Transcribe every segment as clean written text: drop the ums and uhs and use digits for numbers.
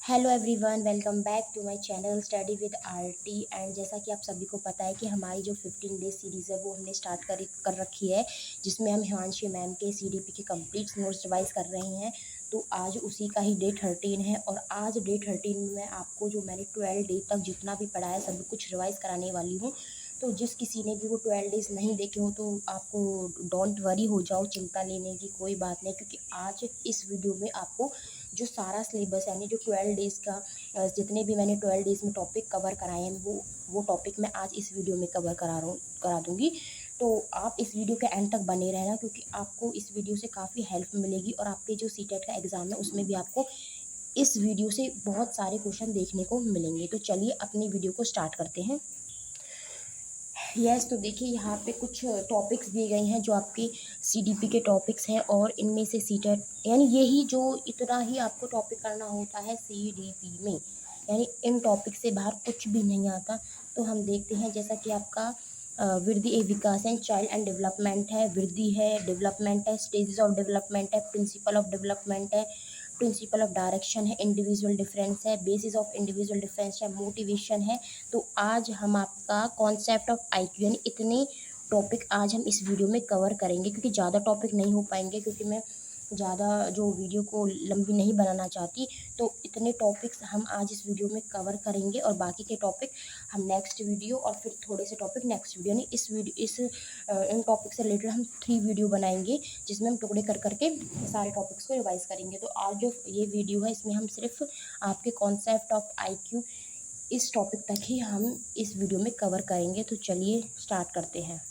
Hello everyone, welcome back to my channel study with RT. And जैसा कि आप सभी को पता है कि हमारी जो 15 डे सीरीज़ है वो हमने स्टार्ट कर रखी है, जिसमें हम हिमांशी मैम के सीडीपी के कंप्लीट नोट्स रिवाइज कर रहे हैं। तो आज उसी का ही डे 13 है और आज डे 13 में मैं आपको जो मैंने 12 डे तक जितना भी पढ़ा है सब कुछ रिवाइज कराने वाली हूँ। तो जिस किसी ने भी वो 12 डेज़ नहीं देखे हो तो आपको डोंट वरी हो जाओ, चिंता लेने की कोई बात नहीं, क्योंकि आज इस वीडियो में आपको जो सारा सिलेबस यानी जो 12 डेज़ का जितने भी मैंने 12 डेज़ में टॉपिक कवर कराए हैं वो टॉपिक मैं आज इस वीडियो में करा दूँगी। तो आप इस वीडियो के एंड तक बने रहना, क्योंकि आपको इस वीडियो से काफ़ी हेल्प मिलेगी और आपके जो सीटेट का एग्ज़ाम है उसमें भी आपको इस वीडियो से बहुत सारे क्वेश्चन देखने को मिलेंगे। तो चलिए अपनी वीडियो को स्टार्ट करते हैं। तो देखिए यहाँ पे कुछ टॉपिक्स दिए गए हैं जो आपके सीडीपी के टॉपिक्स हैं और इनमें से सीटेट यानी यही जो इतना ही आपको टॉपिक करना होता है सीडीपी में, यानी इन टॉपिक से बाहर कुछ भी नहीं आता। तो हम देखते हैं, जैसा कि आपका वृद्धि ए विकास एंड चाइल्ड एंड डेवलपमेंट है, वृद्धि है, डेवलपमेंट है, स्टेजेस ऑफ डेवलपमेंट है, प्रिंसिपल ऑफ डेवलपमेंट है, प्रिंसिपल ऑफ डायरेक्शन है, इंडिविजुअल डिफरेंस है, बेसिस ऑफ इंडिविजुअल डिफरेंस है, मोटिवेशन है। तो आज हम आपका कॉन्सेप्ट ऑफ आईक्यू यानी इतने टॉपिक आज हम इस वीडियो में कवर करेंगे, क्योंकि ज़्यादा टॉपिक नहीं हो पाएंगे, क्योंकि मैं ज़्यादा जो वीडियो को लंबी नहीं बनाना चाहती। तो इतने टॉपिक्स हम आज इस वीडियो में कवर करेंगे और बाकी के टॉपिक हम नेक्स्ट वीडियो और फिर थोड़े से टॉपिक नेक्स्ट वीडियो यानी इन टॉपिक से रिलेटेड हम 3 वीडियो बनाएंगे, जिसमें हम टुकड़े कर करके सारे टॉपिक्स को रिवाइज करेंगे। तो आज जो ये वीडियो है इसमें हम सिर्फ आपके कॉन्सेप्ट ऑफ आईक्यू इस टॉपिक तक ही हम इस वीडियो में कवर करेंगे। तो चलिए स्टार्ट करते हैं।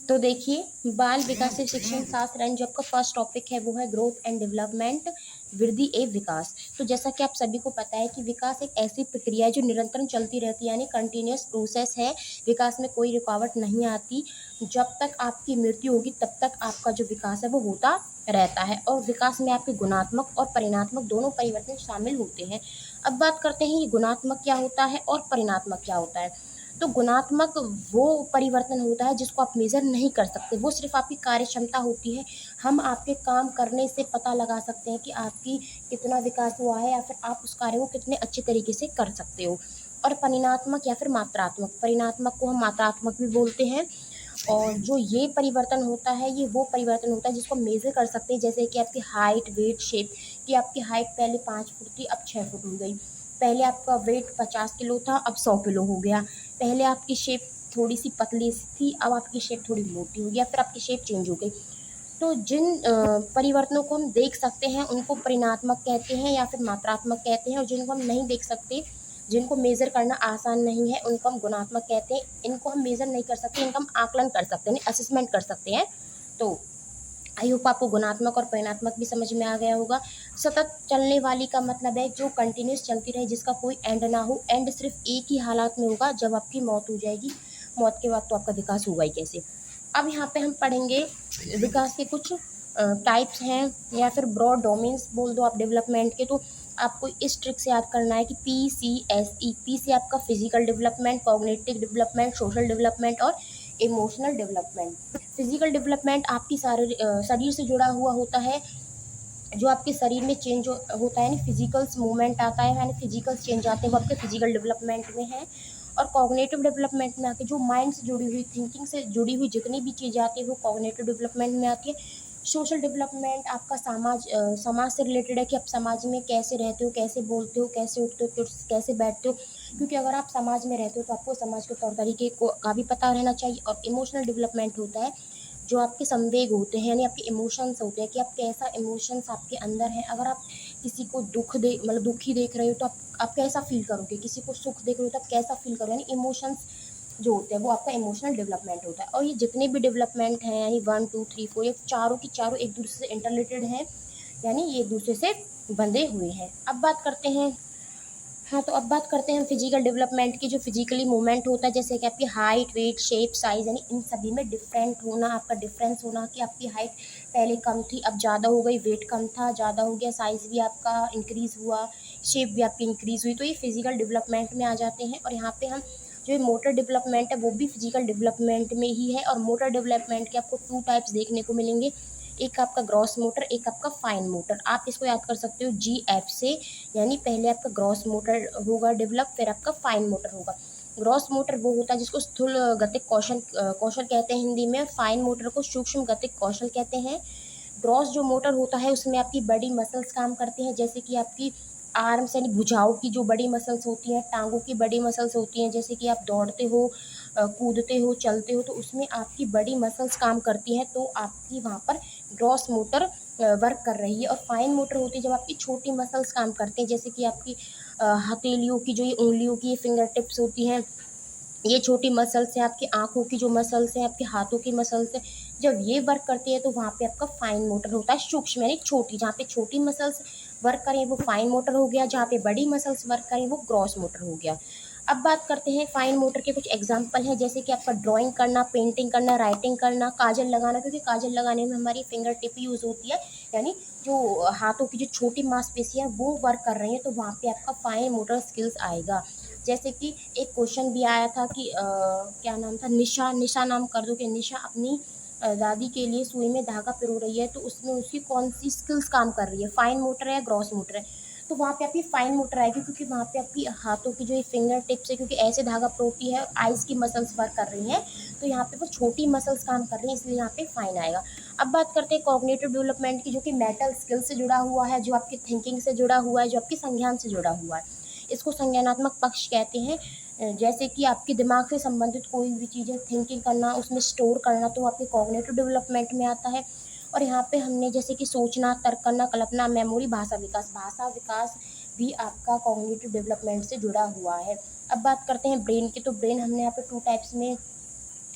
तो देखिए, बाल विकास शिक्षण शास्त्र एंड जो आपका फर्स्ट टॉपिक है वो है ग्रोथ एंड डेवलपमेंट, वृद्धि एवं विकास। तो जैसा कि आप सभी को पता है कि विकास एक ऐसी प्रक्रिया है जो निरंतर चलती रहती है, यानी कंटिन्यूस प्रोसेस है। विकास में कोई रुकावट नहीं आती। जब तक आपकी मृत्यु होगी तब तक आपका जो विकास है वो होता रहता है और विकास में आपके गुणात्मक और परिणात्मक दोनों परिवर्तन शामिल होते हैं। अब बात करते हैं ये गुणात्मक क्या होता है और परिणात्मक क्या होता है। तो गुणात्मक वो परिवर्तन होता है जिसको आप मेज़र नहीं कर सकते, वो सिर्फ आपकी कार्य क्षमता होती है। हम आपके काम करने से पता लगा सकते हैं कि आपकी कितना विकास हुआ है या फिर आप उस कार्य को कितने अच्छे तरीके से कर सकते हो। और परिणात्मक या फिर मात्रात्मक, परिणात्मक को हम मात्रात्मक भी बोलते हैं। और जो ये परिवर्तन होता है ये वो परिवर्तन होता है जिसको मेज़र कर सकते हैं, जैसे कि आपकी हाइट, वेट, शेप। कि आपकी हाइट पहले 5 फुट थी, अब 6 फुट हो गई। पहले आपका वेट 50 किलो था, अब 100 किलो हो गया। पहले आपकी शेप थोड़ी सी पतली सी थी, अब आपकी शेप थोड़ी मोटी हो गई या फिर आपकी शेप चेंज हो गई। तो जिन परिवर्तनों को हम देख सकते हैं उनको परिणात्मक कहते हैं या फिर मात्रात्मक कहते हैं, और जिनको हम नहीं देख सकते, जिनको मेज़र करना आसान नहीं है, उनको हम गुणात्मक कहते हैं। इनको हम मेज़र नहीं कर सकते, इनका हम आकलन कर सकते हैं, असेसमेंट कर सकते हैं। तो आई होप आपको गुणात्मक और परिणात्मक भी समझ में आ गया होगा। सतत चलने वाली का मतलब है जो कंटिन्यूस चलती रहे, जिसका कोई एंड ना हो। एंड सिर्फ एक ही हालात में होगा, जब आपकी मौत हो जाएगी। मौत के बाद तो आपका विकास होगा ही कैसे। अब यहाँ पे हम पढ़ेंगे विकास के कुछ टाइप्स हैं या फिर ब्रॉड डोमेन्स बोल दो आप डेवलपमेंट के। तो आपको इस ट्रिक से याद करना है कि PCSE। पी से आपका physical development, cognitive development, social development और इमोशनल डेवलपमेंट। फिजिकल डेवलपमेंट आपकी शरीर से जुड़ा हुआ होता है, जो आपके शरीर में चेंज होता है, यानी फिजिकल्स मूवमेंट आता है, यानी फिजिकल्स चेंज आते हैं, वो आपके फिजिकल डेवलपमेंट में है। और कॉग्निटिव डेवलपमेंट में आके जो माइंड से जुड़ी हुई, थिंकिंग से जुड़ी हुई जितनी भी चीज़ें आती है वो कॉग्निटिव डेवलपमेंट में आती है। सोशल डेवलपमेंट आपका समाज से रिलेटेड है कि आप समाज में कैसे रहते हो, कैसे बोलते हो, कैसे उठते हो, कैसे बैठते हो। क्योंकि अगर आप समाज में रहते हो तो आपको समाज के तौर तरीके को का भी पता रहना चाहिए। और इमोशनल डेवलपमेंट होता है जो आपके संवेग होते हैं, यानी आपके इमोशंस होते हैं कि आप कैसा इमोशंस आपके अंदर है। अगर आप किसी को दुखी देख रहे हो तो आप कैसा फील करोगे, किसी को सुख देख रहे हो तो आप कैसा फील करोगे, यानी इमोशंस जो होते हैं वो आपका इमोशनल डेवलपमेंट होता है। और ये जितने भी डेवलपमेंट हैं यानी 1 2 3 4 ये चारों की चारों एक दूसरे से इंटरलेटेड हैं, यानी ये एक दूसरे से बंधे हुए हैं। अब बात करते हैं, हाँ, तो अब बात करते हैं हम फिजिकल डेवलपमेंट की। जो फिजिकली मूवमेंट होता है, जैसे कि आपकी हाइट, वेट, शेप, साइज़, यानी इन सभी में डिफरेंट होना, आपका डिफरेंस होना कि आपकी हाइट पहले कम थी अब ज़्यादा हो गई, वेट कम था ज़्यादा हो गया, साइज़ भी आपका इंक्रीज़ हुआ, शेप भी आपकी इंक्रीज़ हुई। तो ये फिजिकल डेवलपमेंट में आ जाते हैं। और यहाँ पे हम जो मोटर डेवलपमेंट है वो भी फिजिकल डेवलपमेंट में ही है। और मोटर डेवलपमेंट के आपको 2 टाइप्स देखने को मिलेंगे। एक आपका ग्रॉस मोटर, एक आपका फाइन मोटर। आप इसको याद कर सकते हो GF से, यानी पहले आपका ग्रॉस मोटर होगा डेवलप, फिर आपका फाइन मोटर होगा। ग्रॉस मोटर वो होता है जिसको स्थूल गतिक कौशल कहते हैं हिंदी में, फाइन मोटर को सूक्ष्म गतिक कौशल कहते हैं। ग्रॉस जो मोटर होता है उसमें आपकी बड़ी मसल्स काम करती हैं, जैसे कि आपकी आर्म्स यानी भुजाओं की जो बड़ी मसल्स होती हैं, टांगों की बड़ी मसल्स होती हैं, जैसे कि आप दौड़ते हो, कूदते हो, चलते हो, तो उसमें आपकी बड़ी मसल्स काम करती हैं, तो आपकी वहाँ पर ग्रॉस मोटर वर्क कर रही है। और फाइन मोटर होती है जब आपकी छोटी मसल्स काम करती हैं, जैसे कि आपकी हथेलियों की जो ये उंगलियों की फिंगर टिप्स होती हैं, ये छोटी मसल्स हैं, आपकी आँखों की जो मसल्स हैं, आपके हाथों की मसल्स हैं, जब ये वर्क करती है तो वहाँ पे आपका फाइन मोटर होता है, सूक्ष्म यानी छोटी। जहाँ पे छोटी मसल्स वर्क करें वो फाइन मोटर हो गया, जहाँ पे बड़ी मसल्स वर्क करें वो ग्रॉस मोटर हो गया। अब बात करते हैं फाइन मोटर के कुछ एग्जाम्पल हैं, जैसे कि आपका ड्राइंग करना, पेंटिंग करना, राइटिंग करना, काजल लगाना, क्योंकि काजल लगाने में हमारी फिंगर टिप यूज़ होती है, यानी जो हाथों की जो छोटी मांसपेशियाँ वो वर्क कर रही हैं, तो वहाँ पे आपका फाइन मोटर स्किल्स आएगा। जैसे कि एक क्वेश्चन भी आया था कि क्या नाम था, निशा, निशा नाम कर दो कि निशा अपनी दादी के लिए सुई में धागा पिरो रही है, तो उसमें उसकी कौन सी स्किल्स काम कर रही है, फाइन मोटर है या ग्रॉस मोटर है? तो वहाँ पे आपकी फाइन मोटर आएगी, क्योंकि वहाँ पे आपकी हाथों की जो ये फिंगर टिप्स है, क्योंकि ऐसे धागा पिरोती है, आइज़ की मसल्स वर्क कर रही हैं, तो यहाँ पे वो छोटी मसल्स काम कर रही हैं, इसलिए यहाँ पे फाइन आएगा। अब बात करते हैं कॉग्निटिव डेवलपमेंट की, जो कि मेंटल स्किल से जुड़ा हुआ है, जो आपकी थिंकिंग से जुड़ा हुआ है, जो आपकी संज्ञान से जुड़ा हुआ है। इसको संज्ञानात्मक पक्ष कहते हैं। जैसे कि आपके दिमाग से संबंधित कोई भी चीज़ें थिंकिंग करना, उसमें स्टोर करना, तो आपके कॉग्निटिव डेवलपमेंट में आता है। और यहाँ पे हमने जैसे कि सोचना, तर्क करना, कल्पना, मेमोरी, भाषा विकास भी आपका कॉग्निटिव डेवलपमेंट से जुड़ा हुआ है। अब बात करते हैं ब्रेन की, तो ब्रेन हमने यहाँ पे 2 टाइप्स में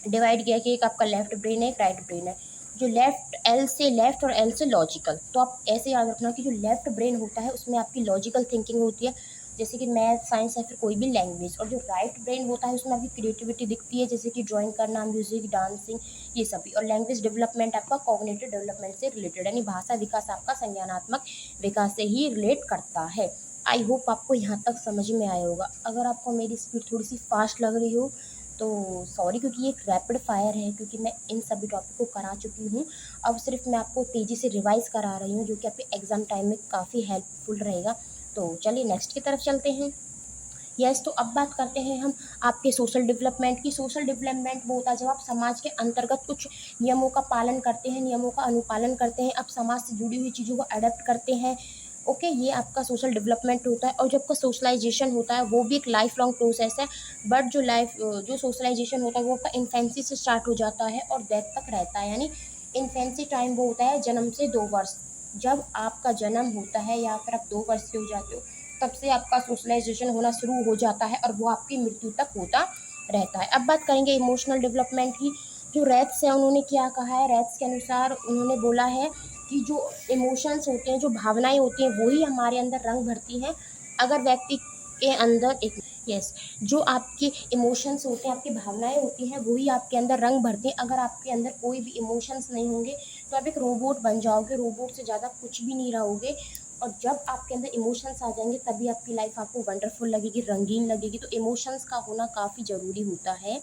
डिवाइड किया कि एक आपका लेफ्ट ब्रेन है, एक राइट ब्रेन है। जो लेफ्ट, एल से लेफ्ट और एल से लॉजिकल, तो आप ऐसे याद रखना कि जो लेफ्ट ब्रेन होता है उसमें आपकी लॉजिकल थिंकिंग होती है, जैसे कि मैथ, साइंस या फिर कोई भी लैंग्वेज। और जो राइट ब्रेन होता है उसमें आपकी क्रिएटिविटी दिखती है, जैसे कि ड्राइंग करना, म्यूजिक, डांसिंग, ये सभी। और लैंग्वेज डेवलपमेंट आपका कॉग्निटिव डेवलपमेंट से रिलेटेड, यानी भाषा विकास आपका संज्ञानात्मक विकास से ही रिलेट करता है। आई होप आपको यहाँ तक समझ में आया होगा। अगर आपको मेरी स्पीड थोड़ी सी फास्ट लग रही हो तो सॉरी, क्योंकि ये एक रैपिड फायर है, क्योंकि मैं इन सभी टॉपिक को करा चुकी हूँ। अब सिर्फ मैं आपको तेज़ी से रिवाइज़ करा रही हूँ, जो कि आपके एग्ज़ाम टाइम में काफ़ी हेल्पफुल रहेगा। तो चलिए नेक्स्ट की तरफ चलते हैं। तो अब बात करते हैं हम आपके सोशल डेवलपमेंट की। सोशल डेवलपमेंट वो होता है जब आप समाज के अंतर्गत कुछ नियमों का पालन करते हैं, नियमों का अनुपालन करते हैं, आप समाज से जुड़ी हुई चीज़ों को अडेप्ट करते हैं। ओके, ये आपका सोशल डेवलपमेंट होता है। और जो आपका सोशलाइजेशन होता है वो भी एक लाइफ लॉन्ग प्रोसेस है, बट जो सोशलाइजेशन होता है वो आपका इन्फेंसी से स्टार्ट हो जाता है और डेथ तक रहता है। यानी इन्फेंसी टाइम वो होता है जन्म से 2 वर्ष, जब आपका जन्म होता है या फिर आप 2 वर्ष के हो जाते हो, तब से आपका सोशलाइजेशन होना शुरू हो जाता है और वो आपकी मृत्यु तक होता रहता है। अब बात करेंगे इमोशनल डेवलपमेंट की। जो रैथ्स है उन्होंने क्या कहा है, रैथ्स के अनुसार उन्होंने बोला है कि जो इमोशंस होते हैं, जो भावनाएं होती हैं, वही हमारे अंदर रंग भरती हैं। अगर व्यक्ति के अंदर एक यस जो आपके इमोशंस होते हैं, आपकी भावनाएं होती हैं, वही आपके अंदर रंग भरती हैं। अगर आपके अंदर कोई भी इमोशंस नहीं होंगे तो आप एक रोबोट बन जाओगे, रोबोट से ज़्यादा कुछ भी नहीं रहोगे। और जब आपके अंदर इमोशंस आ जाएंगे तभी आपकी लाइफ आपको वंडरफुल लगेगी, रंगीन लगेगी। तो इमोशंस का होना काफ़ी ज़रूरी होता है।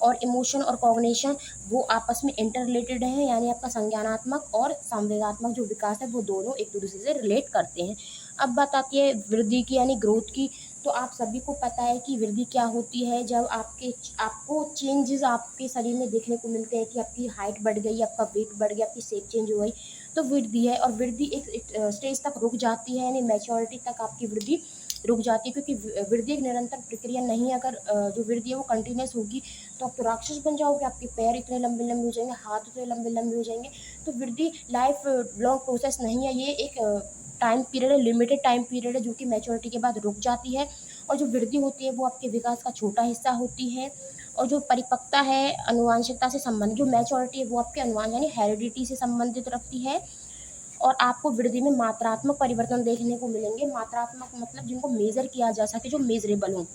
और इमोशन और कॉग्निशन वो आपस में इंटर रिलेटेड हैं, यानी आपका संज्ञानात्मक और संवेगात्मक जो विकास है वो दोनों एक दूसरे से रिलेट करते हैं। अब बात आती है वृद्धि की यानी ग्रोथ की। तो आप सभी को पता है कि वृद्धि क्या होती है, जब आपको चेंजेस आपके शरीर में देखने को मिलते हैं कि आपकी हाइट बढ़ गई, आपका वेट बढ़ गया, आपकी शेप चेंज हो गई, तो वृद्धि है। और वृद्धि एक स्टेज तक रुक जाती है, यानी मैच्योरिटी तक आपकी वृद्धि रुक जाती है, क्योंकि वृद्धि एक निरंतर प्रक्रिया नहीं है। अगर जो वृद्धि है वो कंटिन्यूस होगी तो आप तो राक्षस बन जाओगे, आपके पैर इतने लंबे लंबे हो जाएंगे, हाथ इतने लंबे लंबे हो जाएंगे। तो वृद्धि लाइफ लॉन्ग प्रोसेस नहीं है, ये एक टाइम पीरियड है, लिमिटेड टाइम पीरियड है, जो कि मैच्योरिटी के बाद रुक जाती है। और जो वृद्धि होती है वो आपके विकास का छोटा हिस्सा होती है। और जो परिपक्वता है अनुवांशिकता से संबंधित, जो मैच्योरिटी है वो आपके अनुवांश यानी हेरिडिटी से संबंधित रखती है। और आपको वृद्धि में मात्रात्मक परिवर्तन देखने को मिलेंगे। मात्रात्मक मतलब जिनको मेजर किया जा सके, जो मेजरेबल हों।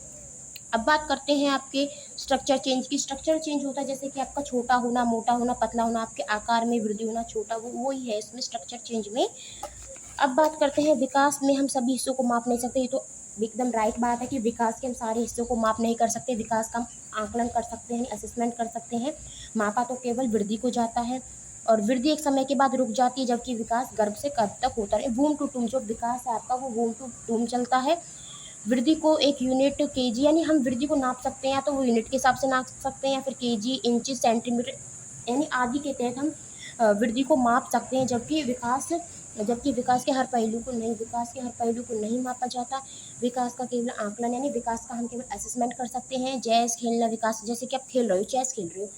अब बात करते हैं आपके स्ट्रक्चर चेंज की। स्ट्रक्चर चेंज होता है जैसे कि आपका छोटा होना, मोटा होना, पतला होना, आपके आकार में वृद्धि होना, छोटा वो ही है इसमें स्ट्रक्चर चेंज में। अब बात करते हैं विकास में हम सभी हिस्सों को माप नहीं सकते। ये तो एकदम राइट बात है कि विकास के हम सारे हिस्सों को माप नहीं कर सकते। विकास का हम आकलन कर सकते हैं, असेसमेंट कर सकते हैं, मापा तो केवल वृद्धि को जाता है। और वृद्धि एक समय के बाद रुक जाती है, जबकि विकास गर्भ से कब तक होता है। वूम टू टूम जो विकास है आपका वो वूम टू टूम चलता है। वृद्धि को एक यूनिट केजी, यानी हम वृद्धि को नाप सकते हैं, या तो वो यूनिट के हिसाब से नाप सकते हैं या फिर केजी, इंच, सेंटीमीटर यानी आदि के तहत हम वृद्धि को माप सकते हैं। जबकि विकास के हर पहलू को नहीं मापा जाता। विकास का केवल आकलन यानी विकास का हम केवल असेसमेंट कर सकते हैं। चेस खेलना विकास, जैसे कि आप खेल रहे हो, चेस खेल रहे हो,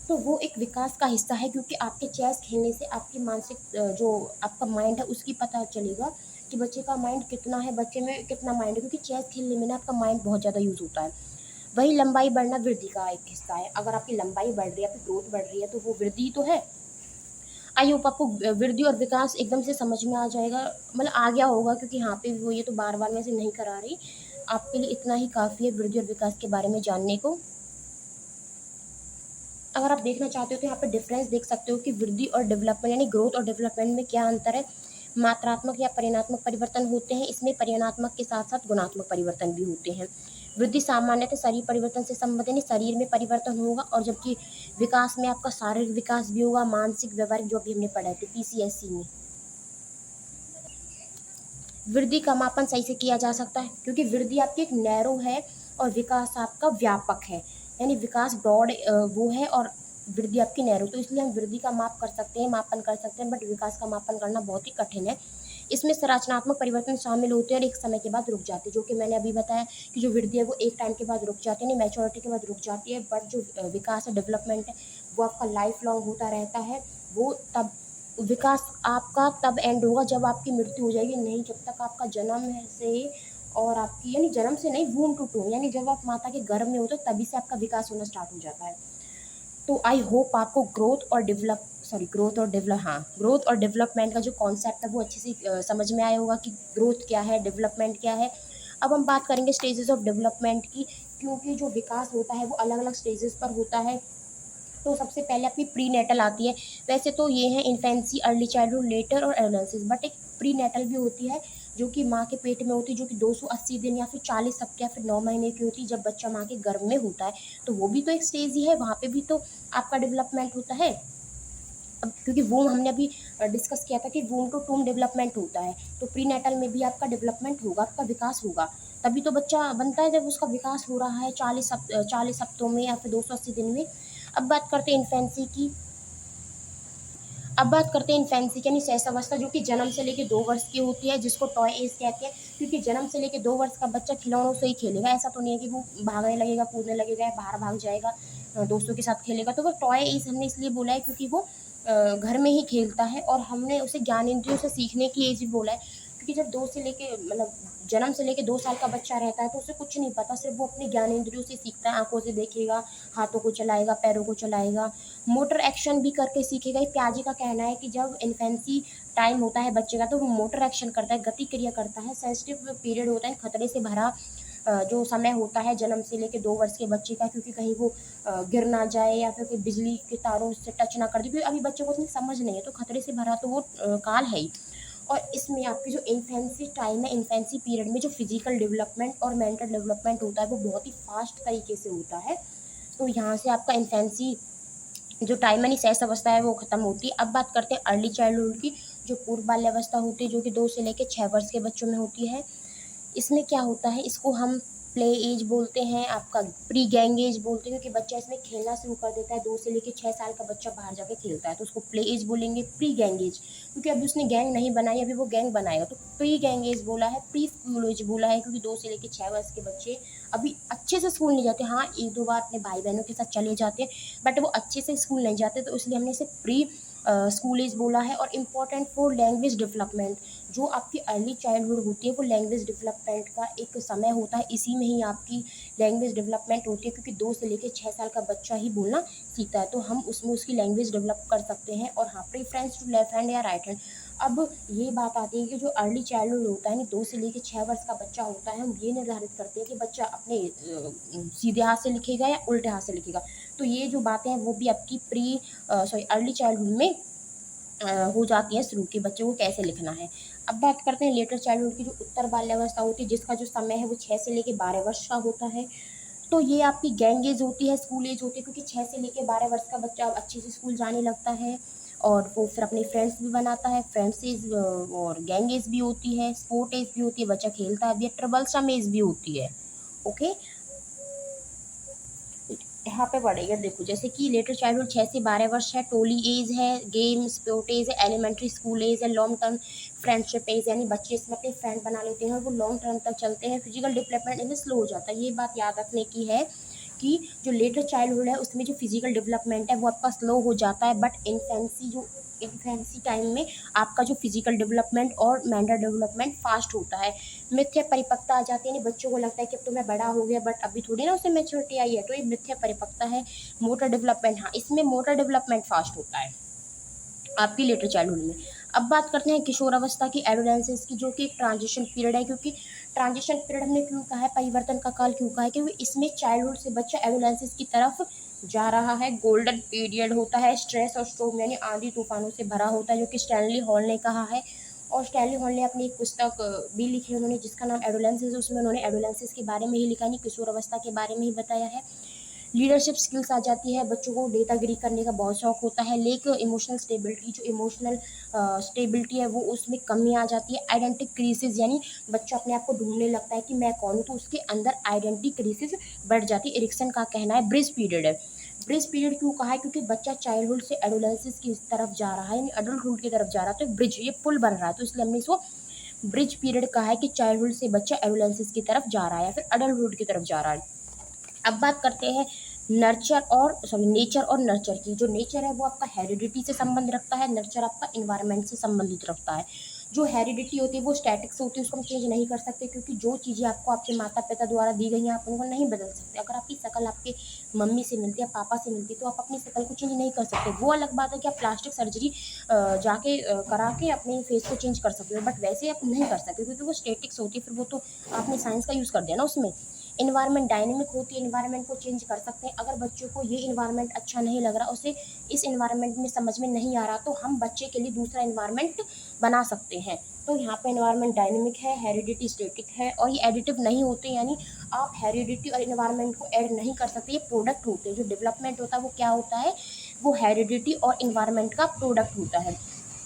तो वो एक विकास का हिस्सा है, क्योंकि आपके चेस खेलने से आपकी मानसिक जो आपका माइंड है उसकी पता चलेगा कि बच्चे का माइंड कितना है, बच्चे में कितना माइंड है, क्योंकि चेस खेलने में ना आपका माइंड बहुत ज़्यादा यूज़ होता है। वही लंबाई बढ़ना वृद्धि का एक हिस्सा है। अगर आपकी लंबाई बढ़ रही है, आपकी ग्रोथ बढ़ रही है, तो वो वृद्धि तो है। आई होप आपको वृद्धि और विकास एकदम से समझ में आ जाएगा, मतलब आ गया होगा, क्योंकि यहाँ पे भी वो ये तो बार बार मैं से नहीं करा रही। आपके लिए इतना ही काफ़ी है वृद्धि और विकास के बारे में जानने को। अगर आप देखना चाहते हो तो यहाँ पे डिफरेंस देख सकते हो कि वृद्धि और डेवलपमेंट यानी ग्रोथ और डेवलपमेंट में क्या अंतर है। मात्रात्मक या परिमाणात्मक परिवर्तन होते हैं, इसमें परिमाणात्मक के साथ साथ गुणात्मक परिवर्तन भी होते हैं। वृद्धि सामान्यतः शरीर परिवर्तन से संबंधित यानी शरीर में परिवर्तन होगा, और जबकि विकास में आपका शारीरिक विकास भी होगा, मानसिक, व्यवहारिक, जो भी हमने पढ़ा है पीसीएससी में। वृद्धि का मापन सही से किया जा सकता है, क्योंकि वृद्धि आपकी एक नैरो है और विकास आपका व्यापक है, यानी विकास ब्रॉड वो है और वृद्धि आपकी नैरो, तो इसलिए हम वृद्धि का मापन कर सकते हैं, बट विकास का मापन करना बहुत ही कठिन है। इसमें संरचनात्मक परिवर्तन शामिल होते हैं और एक समय के बाद रुक जाते हैं, जो कि मैंने अभी बताया कि जो वृद्धि है वो एक टाइम के बाद रुक जाती है, यानी मैच्योरिटी के बाद रुक जाती है, बट जो विकास है, डेवलपमेंट है, वो आपका लाइफ लॉन्ग होता रहता है। वो तब विकास आपका तब एंड होगा जब आपकी मृत्यु हो जाएगी, नहीं जब तक आपका जन्म है से, और आपकी यानी जन्म से नहीं, वूम टू टूम, यानी जब आप माता के गर्भ में होते हो तभी से आपका विकास होना स्टार्ट हो जाता है। तो आई होप आपको ग्रोथ और डेवलपमेंट का जो कॉन्सेप्ट है वो अच्छे से समझ में आया होगा कि ग्रोथ क्या है, डेवलपमेंट क्या है। अब हम बात करेंगे स्टेजेस ऑफ डेवलपमेंट की, क्योंकि जो विकास होता है वो अलग अलग स्टेजेस पर होता है। तो सबसे पहले आपकी प्री नेटल आती है। वैसे तो ये है इन्फेंसी, अर्ली चाइल्डहुड, लेटर और एडोलेंसेंस, बट एक प्री नेटल भी होती है जो कि माँ के पेट में होती है, जो कि 280 दिन या फिर 40 हफ्ते या फिर 9 महीने की होती है, जब बच्चा माँ के गर्भ में होता है। तो वो भी तो एक स्टेज ही है, वहाँ पे भी तो आपका डेवलपमेंट होता है। अब क्योंकि वूम हमने अभी डिस्कस किया था कि वूम टू टूम डेवलपमेंट होता है, तो प्री नेटल में भी आपका डेवलपमेंट होगा, आपका विकास होगा, तभी तो बच्चा बनता है, जब उसका विकास हो रहा है 40 हफ्तों में या फिर 280 दिन में। अब बात करते हैं इन्फेंसी की। अब बात करते हैं इन्फेंसी की, यानी शैशवावस्था, जो कि जन्म से लेकर 2 वर्ष की होती है, जिसको टॉय एज कहते हैं, क्योंकि जन्म से लेकर 2 वर्ष का बच्चा खिलौनों से ही खेलेगा। ऐसा तो नहीं है कि वो भागने लगेगा, कूदने लगेगा, या बाहर भाग जाएगा, दोस्तों के साथ खेलेगा। तो वो टॉय एज हमने इसलिए बोला है क्योंकि वो घर में ही खेलता है, और हमने उसे ज्ञानेंद्रियों से सीखने की एज भी बोला है, क्योंकि जब 2 से लेके मतलब जन्म से लेके 2 साल का बच्चा रहता है तो उसे कुछ नहीं पता, सिर्फ वो अपने ज्ञानेंद्रियों से सीखता है। आंखों से देखेगा, हाथों को चलाएगा, पैरों को चलाएगा, मोटर एक्शन भी करके सीखेगा। पियाजे का कहना है कि जब इन्फेंसी टाइम होता है बच्चे का, तो वो मोटर एक्शन करता है, गति क्रिया करता है। सेंसिटिव पीरियड होता है, खतरे से भरा जो समय होता है जन्म से लेकर 2 वर्ष के बच्चे का, क्योंकि कहीं वो गिर ना जाए या फिर कोई बिजली के तारों से टच ना कर दे, क्योंकि अभी बच्चे को उतनी समझ नहीं है, तो खतरे से भरा तो वो काल है ही। और इसमें आपकी जो इन्फेंसी टाइम है, इन्फेंसी पीरियड में जो फिजिकल डेवलपमेंट और मेंटल डेवलपमेंट होता है वो बहुत ही फास्ट तरीके से होता है। तो यहाँ से आपका इन्फेंसी जो टाइम यानी शैशव अवस्था है वो खत्म होती है। अब बात करते हैं अर्ली चाइल्डहुड की, जो पूर्व बाल्यावस्था होती है, जो कि 2 से लेकर 6 वर्ष के बच्चों में होती है। इसमें क्या होता है, इसको हम प्ले एज बोलते हैं, आपका प्री गैंग एज बोलते हैं, क्योंकि बच्चा इसमें खेलना शुरू कर देता है। 2 से लेकर 6 साल का बच्चा बाहर जाके खेलता है, तो उसको प्ले एज बोलेंगे। प्री गैंग एज, क्योंकि अभी उसने गैंग नहीं बनाई, अभी वो गैंग बनाएगा, तो प्री गैंग एज बोला है। प्री स्कूल एज बोला है, क्योंकि 2 से लेकर 6 वर्ष के बच्चे अभी अच्छे से स्कूल नहीं जाते। हाँ, 1-2 बार अपने भाई बहनों के साथ चले जाते हैं, बट वो अच्छे से स्कूल नहीं जाते, तो इसलिए हमने इसे प्री स्कूल एज बोला है। और इम्पॉर्टेंट फॉर लैंग्वेज डेवलपमेंट, जो आपकी अर्ली चाइल्डहुड होती है वो लैंग्वेज डेवलपमेंट का एक समय होता है, इसी में ही आपकी लैंग्वेज डेवलपमेंट होती है, क्योंकि 2 से लेकर 6 साल का बच्चा ही बोलना सीखता है, तो हम उसमें उसकी लैंग्वेज डेवलप कर सकते हैं। और हाँ, प्रेफरेंस टू लेफ्ट हैंड या राइट हैंड। अब ये बात आती है कि जो अर्ली चाइल्डहुड होता है, 2 से लेकर 6 वर्ष का बच्चा होता है, हम ये निर्धारित करते हैं कि बच्चा अपने सीधे हाथ से लिखेगा या उल्टे हाथ से लिखेगा। तो ये जो बातें हैं वो भी आपकी अर्ली चाइल्डहुड में हो जाती है शुरू के बच्चे को कैसे लिखना है। अब बात करते हैं लेटर चाइल्डहुड की, जो उत्तर बाल्यावस्था होती है, जिसका जो समय है वो 6 से लेकर 12 वर्ष का होता है। तो ये आपकी गैंग एज होती है, स्कूल एज होती है, क्योंकि 6 से लेकर 12 वर्ष का बच्चा अच्छे से स्कूल जाने लगता है। और वो फिर अपने फ्रेंड्स भी बनाता है, फ्रेंड्स एज और गैंग एज भी होती है, स्पोर्ट एज भी होती है, बच्चा खेलता भी है, ट्रबल सम एज भी होती है। ओके, यहाँ पे पढ़ेगा, देखो जैसे कि लेटर चाइल्डहुड 6 से 12 वर्ष है, टोली एज है, गेम स्पोर्ट एज है, एलिमेंट्री स्कूल एज है, लॉन्ग टर्म फ्रेंडशिप एज, यानी बच्चे इसमें अपने फ्रेंड बना लेते हैं और वो लॉन्ग टर्म तक चलते हैं। फिजिकल डेवलपमेंट इनमें स्लो हो जाता है। ये बात याद रखने की है कि जो लेटर चाइल्डहुड है उसमें जो फिजिकल डेवलपमेंट है वो आपका स्लो हो जाता है, बट इन्फेंसी टाइम में आपका जो फिजिकल डेवलपमेंट और मेंटल डेवलपमेंट फास्ट होता है। मिथ्या परिपक्वता आ जाती है, यानी बच्चों को लगता है कि अब तो मैं बड़ा हो गया, बट अभी थोड़ी ना उसे मैच्योरिटी आई है, तो ये मिथ्या परिपक्वता है। मोटर डेवलपमेंट, हाँ इसमें मोटर डेवलपमेंट फास्ट होता है आपकी लेटर चाइल्डहुड में। अब बात करते हैं किशोर अवस्था की, एडोलेंसेंस की, जो कि एक ट्रांजिशन पीरियड है। क्योंकि ट्रांजिशन पीरियड हमने क्यों कहा है, परिवर्तन का काल क्यों कहा है, क्योंकि इसमें चाइल्डहुड से बच्चा एडोलेंसेंस की तरफ जा रहा है। गोल्डन पीरियड होता है, स्ट्रेस और स्ट्रोम यानी आंधी तूफानों से भरा होता है, जो कि स्टैनली हॉल ने कहा है। और स्टैनली हॉल ने अपनी एक पुस्तक भी लिखी है उन्होंने, जिसका नाम एडोलेंसेंस है। उसमें उन्होंने एडोलेंसेंस के बारे में ही लिखा, नहीं किशोर अवस्था के बारे में ही बताया है। लीडरशिप स्किल्स आ जाती है, बच्चों को डेटागिरी करने का बहुत शौक होता है। लेक इमोशनल स्टेबिलिटी, जो इमोशनल स्टेबिलिटी है वो उसमें कमी आ जाती है। आइडेंटिटी क्राइसिस, यानी बच्चा अपने आप को ढूंढने लगता है कि मैं कौन हूँ, तो उसके अंदर आइडेंटिटी क्राइसिस बढ़ जाती है। एरिक्सन का कहना है ब्रिज पीरियड है। ब्रिज पीरियड क्यों कहा है, क्योंकि बच्चा चाइल्डहुड से एडोलेंसेस की तरफ जा रहा है, यानी अडल्टहुड की तरफ जा रहा है, तो ब्रिज, ये पुल बन रहा है, तो इसलिए हमने इसको ब्रिज पीरियड कहा है कि चाइल्डहुड से बच्चा एडोलेंसेस की तरफ जा रहा है या फिर अडल्टहुड की तरफ जा रहा है। अब बात करते हैं नेचर और नर्चर की। जो नेचर है वो आपका हेरिडिटी से संबंध रखता है, नर्चर आपका इन्वायरमेंट से संबंधित रखता है। जो हेरिडिटी होती है वो स्टैटिक्स होती है, उसको हम चेंज नहीं कर सकते, क्योंकि जो चीज़ें आपको आपके माता पिता द्वारा दी गई हैं आप उनको नहीं बदल सकते। अगर आपकी शक्ल आपके मम्मी से मिलती है, पापा से मिलती है, तो आप अपनी शक्ल को चेंज नहीं कर सकते। वो अलग बात है कि आप प्लास्टिक सर्जरी जाके करा के अपने फेस को चेंज कर सकते हो, बट वैसे आप नहीं कर सकते, क्योंकि वो स्टैटिक्स होती है। फिर वो तो आपने साइंस का यूज़ कर दिया ना उसमें। इन्वायरमेंट डायनेमिक होती है, इन्वायरमेंट को चेंज कर सकते हैं। अगर बच्चों को ये इन्वायरमेंट अच्छा नहीं लग रहा, उसे इस इन्वायरमेंट में समझ में नहीं आ रहा, तो हम बच्चे के लिए दूसरा इन्वायरमेंट बना सकते हैं। तो यहाँ पे इन्वायरमेंट डायनेमिक है, हेरिडिटी स्टैटिक है, और ये एडिटिव नहीं होते, यानी आप हेरिडिटी और इन्वायरमेंट को ऐड नहीं कर सकते। ये प्रोडक्ट होते हैं। जो डेवलपमेंट होता है वो क्या होता है, वो हेरिडिटी और इन्वायरमेंट का प्रोडक्ट होता है।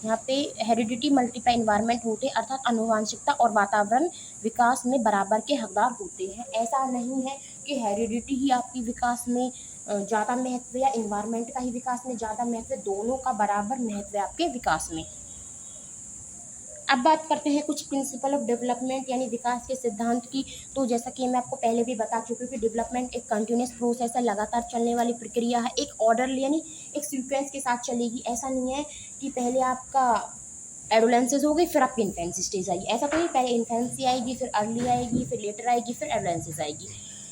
यहाँ पे हेरिडिटी मल्टीप्लाई इन्वायरमेंट होते हैं, अर्थात आनुवंशिकता और वातावरण विकास में बराबर के हकदार होते हैं। ऐसा नहीं है कि हेरिडिटी ही आपकी विकास में ज़्यादा महत्व या इन्वायरमेंट का ही विकास में ज़्यादा महत्व, दोनों का बराबर महत्व है आपके विकास में। अब बात करते हैं कुछ प्रिंसिपल ऑफ डेवलपमेंट यानी विकास के सिद्धांत की। तो जैसा कि मैं आपको पहले भी बता चुकी हूँ कि डेवलपमेंट एक कंटिन्यूस प्रोसेस है, लगातार चलने वाली प्रक्रिया है, एक ऑर्डर यानी एक सीक्वेंस के साथ चलेगी। ऐसा नहीं है कि पहले आपका एडोलेंसेस हो गई फिर आपकी इन्फेंसी स्टेज आएगी, ऐसा कोई, पहले इन्फेंसी आएगी, फिर अर्ली आएगी, फिर लेटर आएगी, फिर एडोलेंसेस आएगी।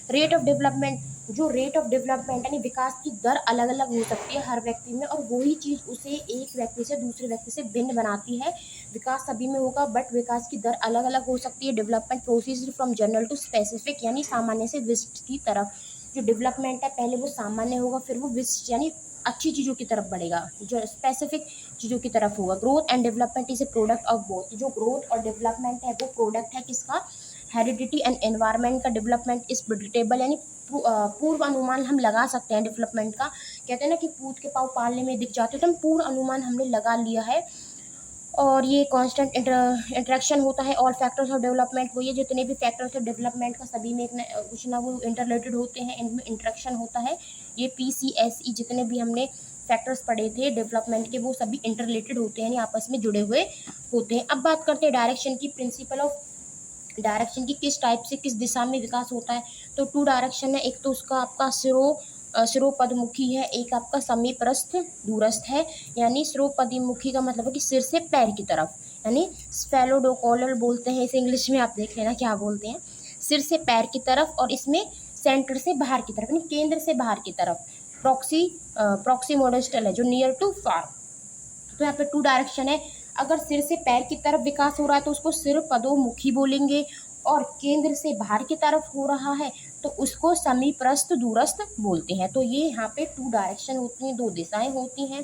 रेट ऑफ डेवलपमेंट, जो रेट ऑफ डेवलपमेंट यानी विकास की दर अलग अलग हो सकती है हर व्यक्ति में, और वही चीज़ उसे एक व्यक्ति से दूसरे व्यक्ति से भिन्न बनाती है। विकास सभी में होगा, बट विकास की दर अलग अलग हो सकती है। Development proceeds from general to specific, यानी सामान्य से विशिष्ट की तरफ। जो डेवलपमेंट है पहले वो सामान्य होगा, फिर वो विशिष्ट यानी अच्छी चीज़ों की तरफ बढ़ेगा, जो स्पेसिफिक चीज़ों की तरफ होगा। Growth and development is a product of both. जो ग्रोथ और डेवलपमेंट है वो प्रोडक्ट है किसका, हेरिडिटी एंड एनवायरनमेंट का। डेवलपमेंट इज प्रिडिक्टेबल, यानी पूर्व अनुमान हम लगा सकते हैं डेवलपमेंट का। कहते हैं ना कि पूत के पाँव पालने में दिख जाते, तो हम पूर्व अनुमान हमने लगा लिया है। और ये कांस्टेंट इंटरेक्शन होता है। ऑल फैक्टर्स ऑफ डेवलपमेंट, वो ये जितने भी फैक्टर्स ऑफ डेवलपमेंट का सभी में कुछ ना वो इंटरलेटेड होते हैं, इनमें इंटरेक्शन होता है। ये PCSE जितने भी हमने फैक्टर्स पढ़े थे डेवलपमेंट के, वो सभी इंटरलेटेड होते हैं, आपस में जुड़े हुए होते हैं। अब बात करते हैं डायरेक्शन की, प्रिंसिपल ऑफ डायरेक्शन की, किस टाइप से किस दिशा में विकास होता है। तो 2 डायरेक्शन है, एक तो उसका आपका सिरोपदमुखी है, एक आपका समीपस्थ दूरस्थ है। यानी सिरोपदमुखी का मतलब है कि सिर से पैर की तरफ, यानी स्फेलोडोकोलल बोलते हैं इसे इंग्लिश में, आप देख लेना क्या बोलते हैं, सिर से पैर की तरफ। और इसमें सेंटर से बाहर की तरफ, यानी केंद्र से बाहर की तरफ। प्रॉक्सिमोडिस्टल है, जो नियर टू फार। तो यहाँ पे 2 डायरेक्शन है। अगर सिर से पैर की तरफ विकास हो रहा है तो उसको सिर पदोमुखी बोलेंगे, और केंद्र से बाहर की तरफ हो रहा है तो उसको समीपस्थ दूरस्थ बोलते हैं। तो ये यहाँ पे 2 डायरेक्शन होती हैं, 2 दिशाएं होती हैं।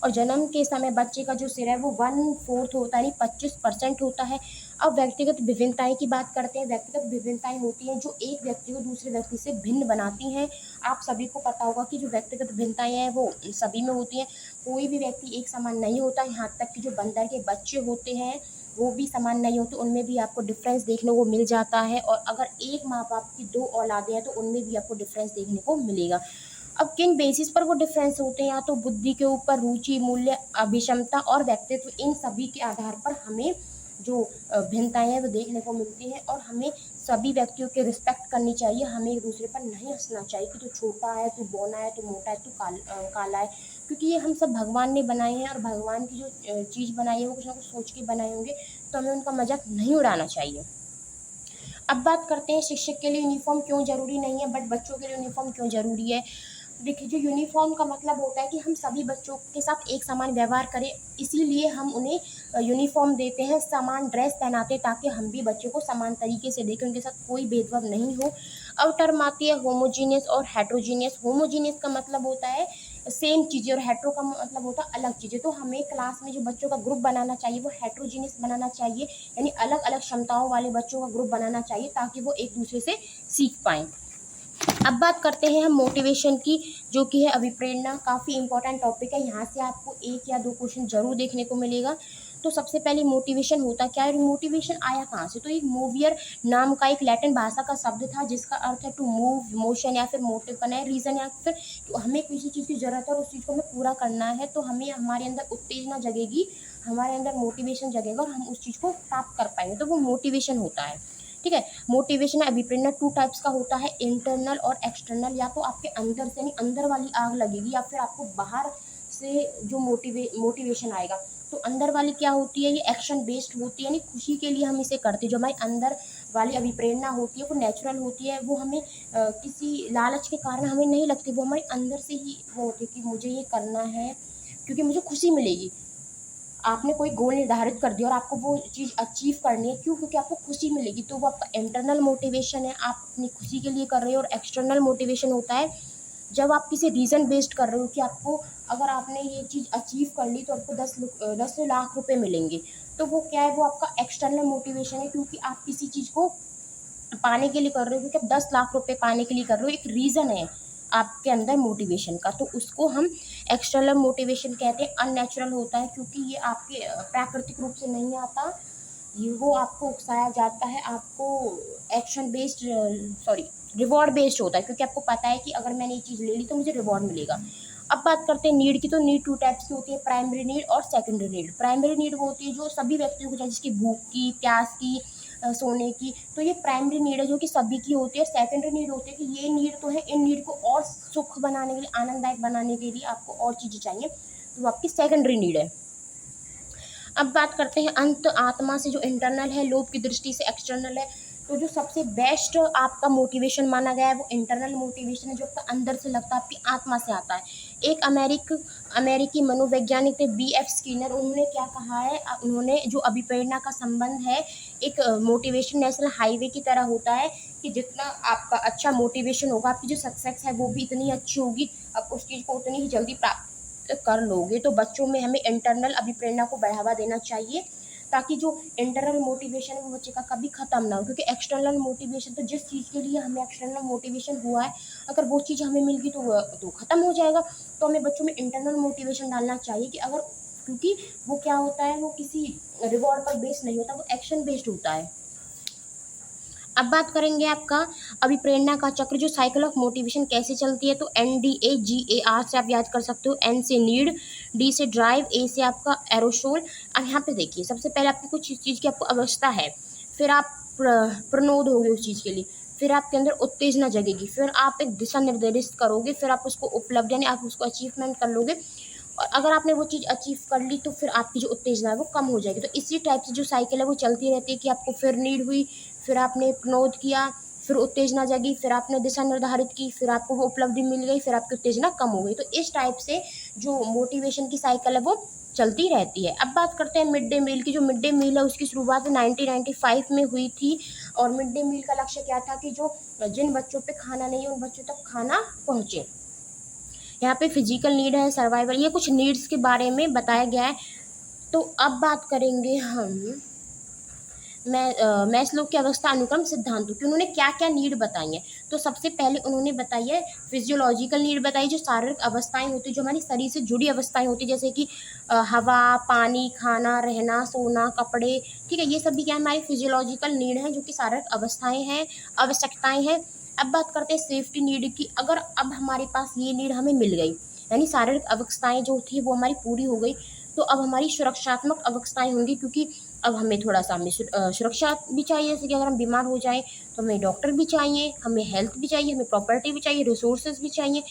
और जन्म के समय बच्चे का जो सिर है वो 1/4 होता है, यानी 25% होता है। अब व्यक्तिगत विभिन्नताएं की बात करते हैं। व्यक्तिगत विभिन्नताएं होती हैं जो एक व्यक्ति को दूसरे व्यक्ति से भिन्न बनाती हैं। आप सभी को पता होगा कि जो व्यक्तिगत विभिन्नताएं हैं वो सभी में होती हैं। कोई भी व्यक्ति एक समान नहीं होता, यहाँ तक कि जो बंदर के बच्चे होते हैं वो भी समान नहीं होते, उनमें भी आपको डिफरेंस देखने को मिल जाता है। और अगर एक माँ बाप की 2 औलादें हैं तो उनमें भी आपको डिफरेंस देखने को मिलेगा। अब किन बेसिस पर वो डिफरेंस होते हैं, या तो बुद्धि के ऊपर, रुचि, मूल्य, अभिक्षमता और व्यक्तित्व, इन सभी के आधार पर हमें जो भिन्नताएं हैं वो देखने को मिलती हैं। और हमें सभी व्यक्तियों की रिस्पेक्ट करनी चाहिए। हमें एक दूसरे पर नहीं हंसना चाहिए कि तू छोटा है, तू बौना है, तू मोटा है, तू काला है, क्योंकि ये हम सब भगवान ने बनाए हैं। और भगवान की जो चीज़ बनाई है वो कुछ ना कुछ सोच के बनाए होंगे, तो हमें उनका मजाक नहीं उड़ाना चाहिए। अब बात करते हैं शिक्षक के लिए यूनिफॉर्म क्यों ज़रूरी नहीं है, बट बच्चों के लिए यूनिफॉर्म क्यों ज़रूरी है। देखिए, जो यूनिफॉर्म का मतलब होता है कि हम सभी बच्चों के साथ एक समान व्यवहार करें, इसीलिए हम उन्हें यूनिफॉर्म देते हैं, समान ड्रेस पहनाते हैं, ताकि हम भी बच्चों को समान तरीके से देखें, उनके साथ कोई भेदभाव नहीं हो। अब टर्म आती है होमोजीनियस और हेट्रोजीनियस। होमोजीनियस का मतलब होता है सेम चीज़ें, और हेट्रो का मतलब होता है अलग चीज़ें। तो हमें क्लास में जो बच्चों का ग्रुप बनाना चाहिए वो हेट्रोजीनियस बनाना चाहिए, यानी अलग अलग क्षमताओं वाले बच्चों का ग्रुप बनाना चाहिए, ताकि वो एक दूसरे से सीख पाएँ। अब बात करते हैं हम मोटिवेशन की, जो कि है अभिप्रेरणा। काफ़ी इंपॉर्टेंट टॉपिक है, यहाँ से आपको 1 या 2 क्वेश्चन जरूर देखने को मिलेगा। तो सबसे पहले मोटिवेशन होता क्या है, मोटिवेशन आया कहाँ से। तो एक मूवियर नाम का एक लैटिन भाषा का शब्द था, जिसका अर्थ है टू मूव, मोशन, या फिर मोटिव करना है, रीज़न, या फिर तो हमें किसी चीज़ की ज़रूरत है और उस चीज़ को हमें पूरा करना है, तो हमें हमारे अंदर उत्तेजना जगेगी, हमारे अंदर मोटिवेशन जगेगा और हम उस चीज़ को प्राप्त कर पाएंगे, तो वो मोटिवेशन होता है। ठीक है। मोटिवेशन अभिप्रेरणा 2 टाइप्स का होता है, इंटरनल और एक्सटर्नल। या तो आपके अंदर से, यानी अंदर वाली आग लगेगी, या फिर आपको बाहर से जो मोटिवेशन आएगा। तो अंदर वाली क्या होती है, ये एक्शन बेस्ड होती है, यानी खुशी के लिए हम इसे करते हैं। जो हमारी अंदर वाली अभिप्रेरणा होती है वो नेचुरल होती है, वो हमें किसी लालच के कारण हमें नहीं लगती, वो हमारे अंदर से ही वो होती है कि मुझे ये करना है क्योंकि मुझे खुशी मिलेगी। आपने कोई गोल निर्धारित कर दिया और आपको वो चीज़ अचीव करनी है, क्यों, क्योंकि आपको खुशी मिलेगी, तो वो आपका इंटरनल मोटिवेशन है, आप अपनी खुशी के लिए कर रहे हो। और एक्सटर्नल मोटिवेशन होता है जब आप किसी रीज़न बेस्ड कर रहे हो, कि आपको अगर आपने ये चीज़ अचीव कर ली तो आपको 10 लाख रुपए मिलेंगे, तो वो क्या है, वो आपका एक्सटर्नल मोटिवेशन है, क्योंकि आप किसी चीज़ को पाने के लिए कर रहे हो, क्योंकि आप 10 लाख रुपए पाने के लिए कर रहे हो, एक रीज़न है आपके अंदर मोटिवेशन का, तो उसको हम एक्सटर्नल मोटिवेशन कहते हैं। अननेचुरल होता है क्योंकि ये आपके प्राकृतिक रूप से नहीं आता, ये वो आपको उकसाया जाता है, आपको action based, sorry, reward based होता है, क्योंकि आपको पता है कि अगर मैंने ये चीज़ ले ली तो मुझे रिवॉर्ड मिलेगा। अब बात करते हैं नीड की। तो नीड 2 टाइप्स की होती है, प्राइमरी नीड और सेकेंडरी नीड। प्राइमरी नीड वो होती है जो सभी व्यक्तियों को चाहिए, जिसकी भूख की, प्यास की, सोने की, तो ये प्राइमरी नीड है जो कि सभी की होती है। सेकेंडरी नीड होती है कि ये नीड तो है, इन नीड को और सुख बनाने के लिए, आनंददायक बनाने के लिए आपको और चीज़ें चाहिए, तो वो आपकी सेकेंडरी नीड है। अब बात करते हैं अंत आत्मा से, जो इंटरनल है, लोभ की दृष्टि से एक्सटर्नल है। तो जो सबसे बेस्ट आपका मोटिवेशन माना गया है वो इंटरनल मोटिवेशन है, जो आपका अंदर से लगता है, आपकी आत्मा से आता है। एक अमेरिकी मनोवैज्ञानिक थे B.F. स्किनर, उन्होंने क्या कहा है, उन्होंने जो अभिप्रेरणा का संबंध है एक मोटिवेशन नेशनल हाईवे की तरह होता है, कि जितना आपका अच्छा मोटिवेशन होगा, आपकी जो सक्सेस है वो भी इतनी अच्छी होगी, आप उस चीज़ को उतनी ही जल्दी प्राप्त कर लोगे। तो बच्चों में हमें इंटरनल अभिप्रेरणा को बढ़ावा देना चाहिए, ताकि जो इंटरनल मोटिवेशन है वो बच्चे का कभी ख़त्म ना हो, क्योंकि एक्सटर्नल मोटिवेशन तो जिस चीज़ के लिए हमें एक्सटर्नल मोटिवेशन हुआ है, अगर वो चीज़ हमें मिल गई तो ख़त्म हो जाएगा। तो हमें बच्चों में इंटरनल मोटिवेशन डालना चाहिए, कि अगर, क्योंकि वो क्या होता है, वो किसी रिवॉर्ड पर बेस्ड नहीं होता, वो एक्शन बेस्ड होता है। अब बात करेंगे आपका अभिप्रेरणा का चक्र, जो साइकिल ऑफ मोटिवेशन कैसे चलती है। तो NDAGAR से आप याद कर सकते हो। N से नीड, D से ड्राइव, A से आपका एरोसोल। अब यहाँ पे देखिए, सबसे पहले आपकी कुछ चीज़ की आपको अवस्था है, फिर आप प्रनोद होगे उस चीज़ के लिए, फिर आपके अंदर उत्तेजना जगेगी, फिर आप एक दिशा निर्धारित करोगे, फिर आप उसको उपलब्ध, यानी आप उसको अचीवमेंट कर लोगे, और अगर आपने वो चीज़ अचीव कर ली तो फिर आपकी जो उत्तेजना है वो कम हो जाएगी। तो इसी टाइप से जो साइकिल है वो चलती रहती है, कि आपको फिर नीड हुई, फिर आपने क्रोध किया, फिर उत्तेजना जगी, फिर आपने दिशा निर्धारित की, फिर आपको वो उपलब्धि मिल गई, फिर आपकी उत्तेजना कम हो गई। तो इस टाइप से जो मोटिवेशन की साइकिल है वो चलती रहती है। अब बात करते हैं मिड डे मील की। जो मिड डे मील है उसकी शुरुआत 1995 में हुई थी, और मिड डे मील का लक्ष्य क्या था, कि जो जिन बच्चों पे खाना नहीं है उन बच्चों तक खाना पहुँचे। यहाँ पे फिजिकल नीड है, सर्वाइवल, ये कुछ नीड्स के बारे में बताया गया है। तो अब बात करेंगे हम मैस्लो के अवस्था अनुक्रम सिद्धांतों कि उन्होंने क्या क्या नीड बताई है। तो सबसे पहले उन्होंने बताई है फिजियोलॉजिकल नीड बताई, जो शारीरिक अवस्थाएं होती, जो हमारी शरीर से जुड़ी अवस्थाएं होती, जैसे कि हवा, पानी, खाना, रहना, सोना, कपड़े, ठीक है, ये सभी क्या हमारी फिजियोलॉजिकल नीड है, जो कि शारीरिक अवस्थाएं हैं, आवश्यकताएं हैं। अब बात करते हैं सेफ्टी नीड की। अगर अब हमारे पास ये नीड हमें मिल गई, यानी शारीरिक अवस्थाएं जो थी वो हमारी पूरी हो गई, तो अब हमारी सुरक्षात्मक अवस्थाएं होंगी, क्योंकि अब हमें थोड़ा सा हमें सुरक्षा भी चाहिए, जैसे कि अगर हम बीमार हो जाएं तो हमें डॉक्टर भी चाहिए, हमें हेल्थ भी चाहिए, हमें प्रॉपर्टी भी चाहिए, रिसोर्सेज भी चाहिए।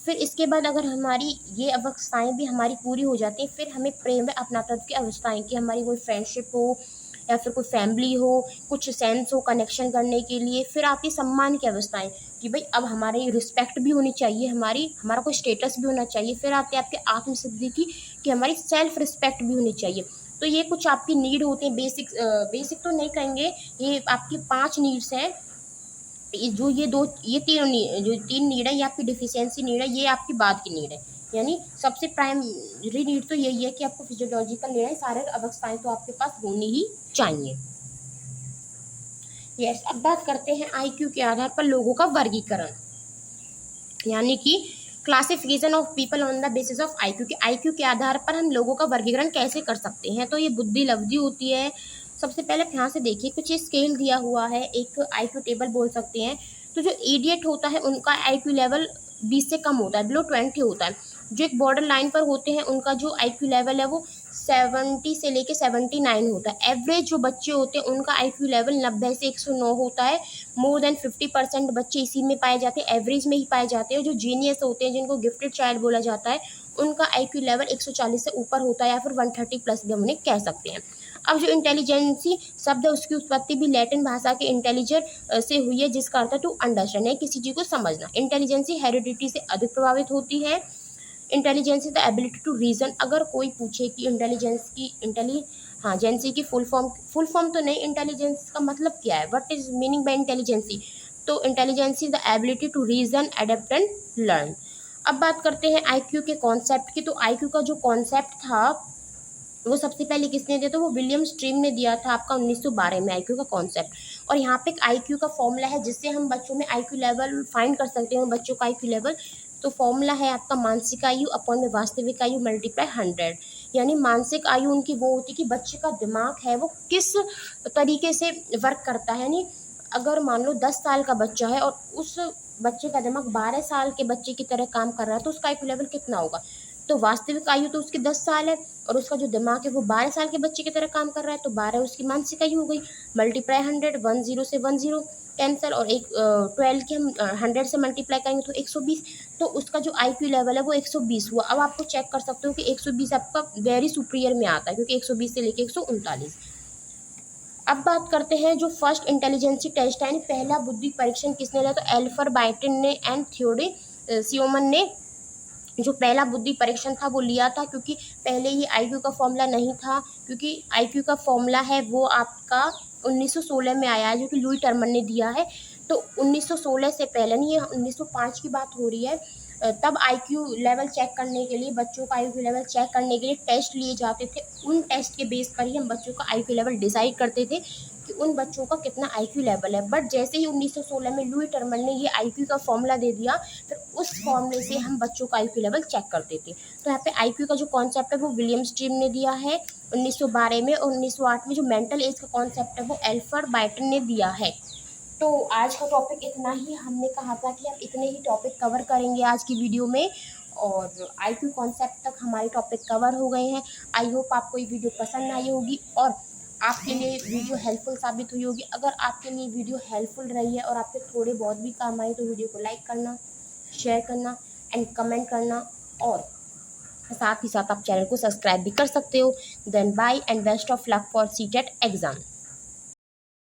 फिर इसके बाद अगर हमारी ये अवस्थाएं भी हमारी पूरी हो जाती हैं, फिर हमें प्रेम व अपनातत्व की अवस्थाएं, कि हमारी कोई फ्रेंडशिप हो या फिर कोई फैमिली हो, कुछ सेंस हो कनेक्शन करने के लिए। फिर आती सम्मान की अवस्थाएं, कि भाई अब हमारी रिस्पेक्ट भी होनी चाहिए, हमारा कोई स्टेटस भी होना चाहिए। फिर आती है आपके आत्मसिद्धि की, कि हमारी सेल्फ रिस्पेक्ट भी होनी चाहिए। तो ये कुछ आपकी नीड होते हैं, बेसिक तो नहीं कहेंगे, ये आपकी 5 नीड्स हैं। जो 3 नीड है, ये आपकी डिफिशियंसी नीड है, ये आपकी बाद की नीड है। यानी सबसे प्राइमरी नीड तो यही है कि आपको फिजियोलॉजिकल नीड है, शारीरिक अवस्थाएं तो आपके पास होनी ही चाहिए। यस, अब बात करते हैं आईक्यू के आधार पर लोगों का वर्गीकरण, यानी कि classification of people on the basis of IQ, कि आईक्यू के आधार पर हम लोगों का वर्गीकरण कैसे कर सकते हैं। तो ये बुद्धि लब्धि होती है। सबसे पहले आप यहाँ से देखिए, कुछ स्केल दिया हुआ है, एक आईक्यू टेबल बोल सकते हैं। तो जो इडियट होता है उनका आईक्यू लेवल 20 से कम होता है, बिलो 20 होता है। जो एक बॉर्डर लाइन पर होते हैं उनका जो आईक्यू लेवल है वो 70 से लेके 79 होता है। एवरेज जो बच्चे होते हैं उनका आईक्यू लेवल 90 से 109 होता है। मोर देन 50% बच्चे इसी में पाए जाते हैं, एवरेज में ही पाए जाते हैं। जो जीनियस होते हैं, जिनको गिफ्टेड चाइल्ड बोला जाता है, उनका आईक्यू लेवल 140 से ऊपर होता है, या फिर 130 प्लस भी हम उन्हें कह सकते हैं। अब जो इंटेलिजेंसी शब्द है, उसकी उत्पत्ति भी लैटिन भाषा के इंटेलिजर से हुई है, जिसका अर्थ है टू अंडरस्टैंड, है किसी चीज़ को समझना। इंटेलिजेंसी हेरिडिटी से अधिक प्रभावित होती है। Intelligence is the ability to reason. अगर कोई पूछे कि जेंसी की फुल फॉर्म तो नहीं, इंटेलिजेंस का मतलब क्या है, what is meaning by intelligence, तो intelligence is the ability to reason, adapt and learn. अब बात करते हैं आईक्यू के कॉन्सेप्ट की। तो आईक्यू का जो कॉन्सेप्ट था वो सबसे पहले किसने दिया था, वो विलियम स्ट्रीम ने दिया था आपका 1912 में, आईक्यू का कॉन्सेप्ट। और यहाँ पे एक आईक्यू का फॉर्मूला है, जिससे हम बच्चों में आईक्यू लेवल फाइंड कर सकते हैं, बच्चों का आईक्यू लेवल। तो फॉर्मूला है आपका मानसिक आयु अपॉन में वास्तविक आयु मल्टीप्लाई 100। यानी मानसिक आयु उनकी वो होती है कि बच्चे का दिमाग है वो किस तरीके से वर्क करता है। यानी अगर मान लो 10 साल का बच्चा है और उस बच्चे का दिमाग 12 साल के बच्चे की तरह काम कर रहा है, तो उसका आईक्यू लेवल कितना होगा। तो वास्तविक आयु तो उसकी 10 साल है, और उसका जो दिमाग है वो 12 साल के बच्चे की तरह काम कर रहा है, तो 12 उसकी मानसिक आयु हो गई। मल्टीप्लाई 100, 10 से 10 कैंसल, और 12 की हम 100 से मल्टीप्लाई करेंगे तो 120। तो उसका जो आईक्यू लेवल है वो 120 हुआ। अब आपको चेक कर सकते हो कि 120 आपका वेरी सुपीरियर में आता है, क्योंकि 120 से लेके 139। अब बात करते हैं जो फर्स्ट इंटेलिजेंसी टेस्ट है, पहला बुद्धि परीक्षण किसने लिया, तो एल्फर बाइटन ने एंड थियोडे सियोमन ने जो पहला बुद्धि परीक्षण था वो लिया था। क्योंकि पहले ये आईक्यू का फॉर्मूला नहीं था, क्योंकि आईक्यू का फॉर्मूला है वो आपका 1916 में आया है, जो कि लुई टर्मन ने दिया है। तो 1916 से पहले नहीं, ये 1905 की बात हो रही है। तब आईक्यू लेवल चेक करने के लिए, बच्चों का आईक्यू लेवल चेक करने के लिए टेस्ट लिए जाते थे। उन टेस्ट के बेस पर ही हम बच्चों का आईक्यू लेवल डिसाइड करते थे कि उन बच्चों का कितना आईक्यू लेवल है। बट जैसे ही 1916 में लुई टर्मन ने ये आईक्यू का फॉर्मूला दे दिया, फिर उस फॉर्मूले से हम बच्चों का आईक्यू लेवल चेक करते थे। तो यहाँ पे आईक्यू का जो कॉन्सेप्ट है वो विलियम स्ट्रीम ने दिया है 1912 में, और 1908 में जो मेंटल एज का कॉन्सेप्ट है वो एल्फर बाइटन ने दिया है। तो आज का टॉपिक इतना ही। हमने कहा था कि हम इतने ही टॉपिक कवर करेंगे आज की वीडियो में, और आईक्यू कॉन्सेप्ट तक हमारे टॉपिक कवर हो गए हैं। आई होप आपको ये वीडियो पसंद आई होगी और आपके लिए वीडियो हेल्पफुल साबित हुई होगी। अगर आपके लिए वीडियो हेल्पफुल रही है और आपके थोड़े बहुत भी काम आए, तो वीडियो को लाइक करना, शेयर करना एंड कमेंट करना, और साथ ही साथ आप चैनल को सब्सक्राइब भी कर सकते हो। Then bye and best of luck for CTET exam.